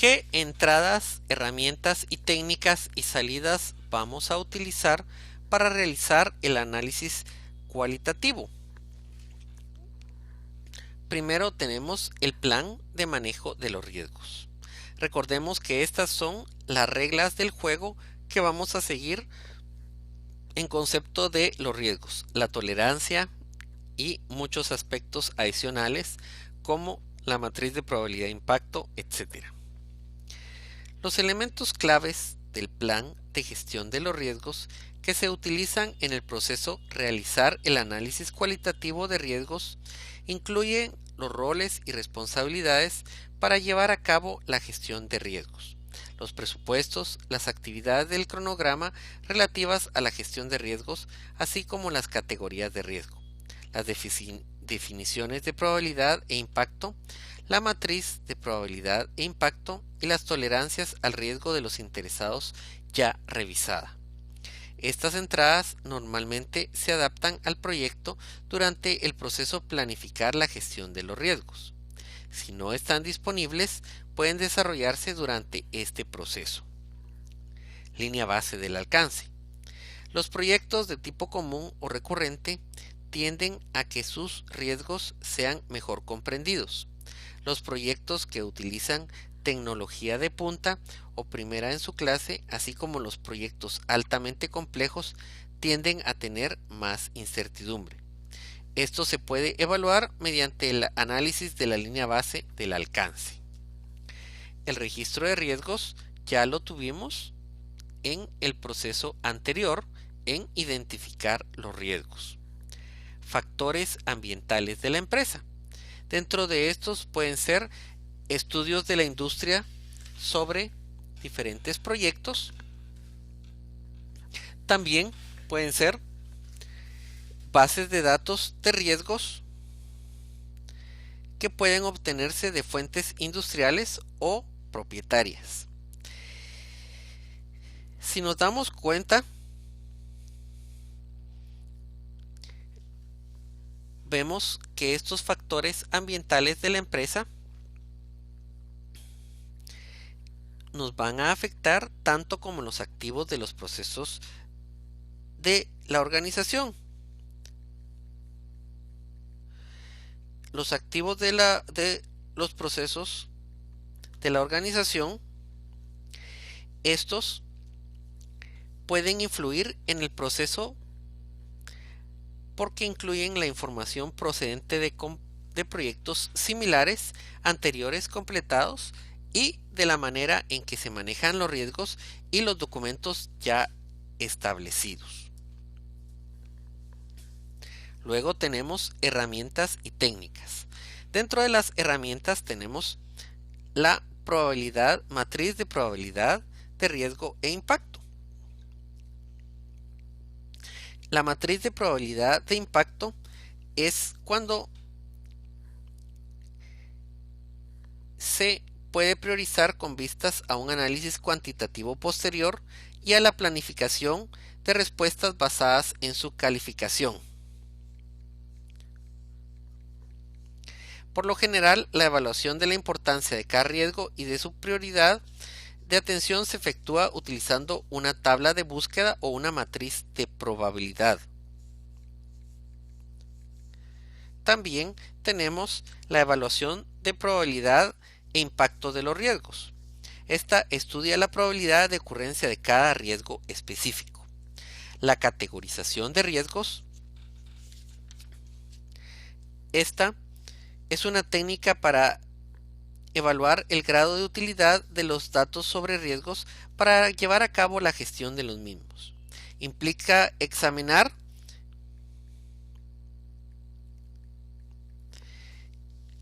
¿Qué entradas, herramientas y técnicas y salidas vamos a utilizar para realizar el análisis cualitativo? Primero tenemos el plan de manejo de los riesgos. Recordemos que estas son las reglas del juego que vamos a seguir en concepto de los riesgos, la tolerancia y muchos aspectos adicionales como la matriz de probabilidad de impacto, etc. Los elementos claves del plan de gestión de los riesgos que se utilizan en el proceso realizar el análisis cualitativo de riesgos incluyen los roles y responsabilidades para llevar a cabo la gestión de riesgos, los presupuestos, las actividades del cronograma relativas a la gestión de riesgos, así como las categorías de riesgo, las definiciones de probabilidad e impacto, la matriz de probabilidad e impacto y las tolerancias al riesgo de los interesados ya revisada. Estas entradas normalmente se adaptan al proyecto durante el proceso planificar la gestión de los riesgos. Si no están disponibles, pueden desarrollarse durante este proceso. Línea base del alcance. Los proyectos de tipo común o recurrente tienden a que sus riesgos sean mejor comprendidos. Los proyectos que utilizan tecnología de punta o primera en su clase, así como los proyectos altamente complejos, tienden a tener más incertidumbre. Esto se puede evaluar mediante el análisis de la línea base del alcance. El registro de riesgos ya lo tuvimos en el proceso anterior en identificar los riesgos. Factores ambientales de la empresa. Dentro de estos pueden ser estudios de la industria sobre diferentes proyectos. También pueden ser bases de datos de riesgos que pueden obtenerse de fuentes industriales o propietarias. Si nos damos cuenta, vemos que estos factores ambientales de la empresa nos van a afectar tanto como los activos de los procesos de la organización. Los activos de los procesos de la organización, estos pueden influir en el proceso porque incluyen la información procedente de proyectos similares, anteriores completados y de la manera en que se manejan los riesgos y los documentos ya establecidos. Luego tenemos herramientas y técnicas. Dentro de las herramientas tenemos la matriz de probabilidad de riesgo e impacto. La matriz de probabilidad de impacto es cuando se puede priorizar con vistas a un análisis cuantitativo posterior y a la planificación de respuestas basadas en su calificación. Por lo general, la evaluación de la importancia de cada riesgo y de su prioridad de atención se efectúa utilizando una tabla de búsqueda o una matriz de probabilidad. También tenemos la evaluación de probabilidad e impacto de los riesgos. Esta estudia la probabilidad de ocurrencia de cada riesgo específico. La categorización de riesgos. Esta es una técnica para evaluar el grado de utilidad de los datos sobre riesgos para llevar a cabo la gestión de los mismos. Implica examinar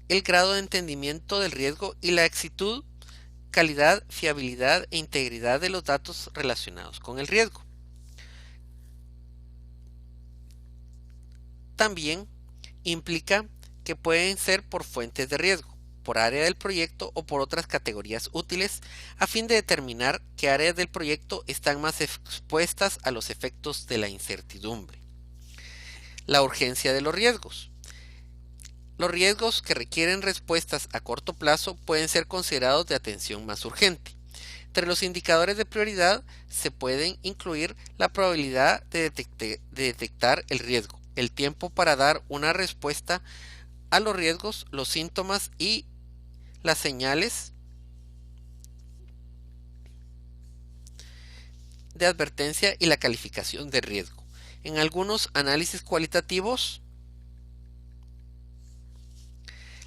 el grado de entendimiento del riesgo y la exactitud, calidad, fiabilidad e integridad de los datos relacionados con el riesgo. También implica que pueden ser por fuentes de riesgo, por área del proyecto o por otras categorías útiles, a fin de determinar qué áreas del proyecto están más expuestas a los efectos de la incertidumbre. La urgencia de los riesgos. Los riesgos que requieren respuestas a corto plazo pueden ser considerados de atención más urgente. Entre los indicadores de prioridad se pueden incluir la probabilidad de detectar el riesgo, el tiempo para dar una respuesta a los riesgos, los síntomas y las señales de advertencia y la calificación de riesgo. En algunos análisis cualitativos,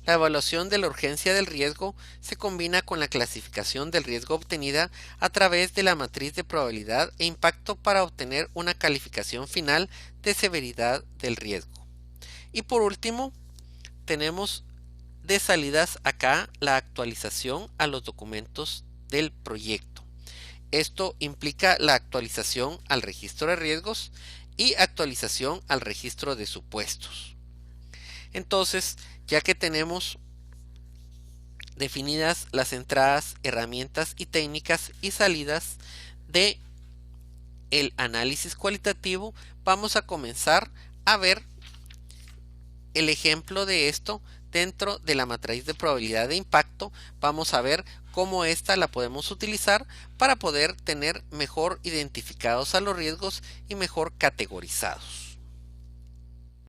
la evaluación de la urgencia del riesgo se combina con la clasificación del riesgo obtenida a través de la matriz de probabilidad e impacto para obtener una calificación final de severidad del riesgo. Y por último, tenemos de salidas acá la actualización a los documentos del proyecto. Esto implica la actualización al registro de riesgos y actualización al registro de supuestos. Entonces, ya que tenemos definidas las entradas, herramientas y técnicas y salidas de el análisis cualitativo, vamos a comenzar a ver el ejemplo de esto dentro de la matriz de probabilidad de impacto. Vamos a ver cómo esta la podemos utilizar para poder tener mejor identificados a los riesgos y mejor categorizados.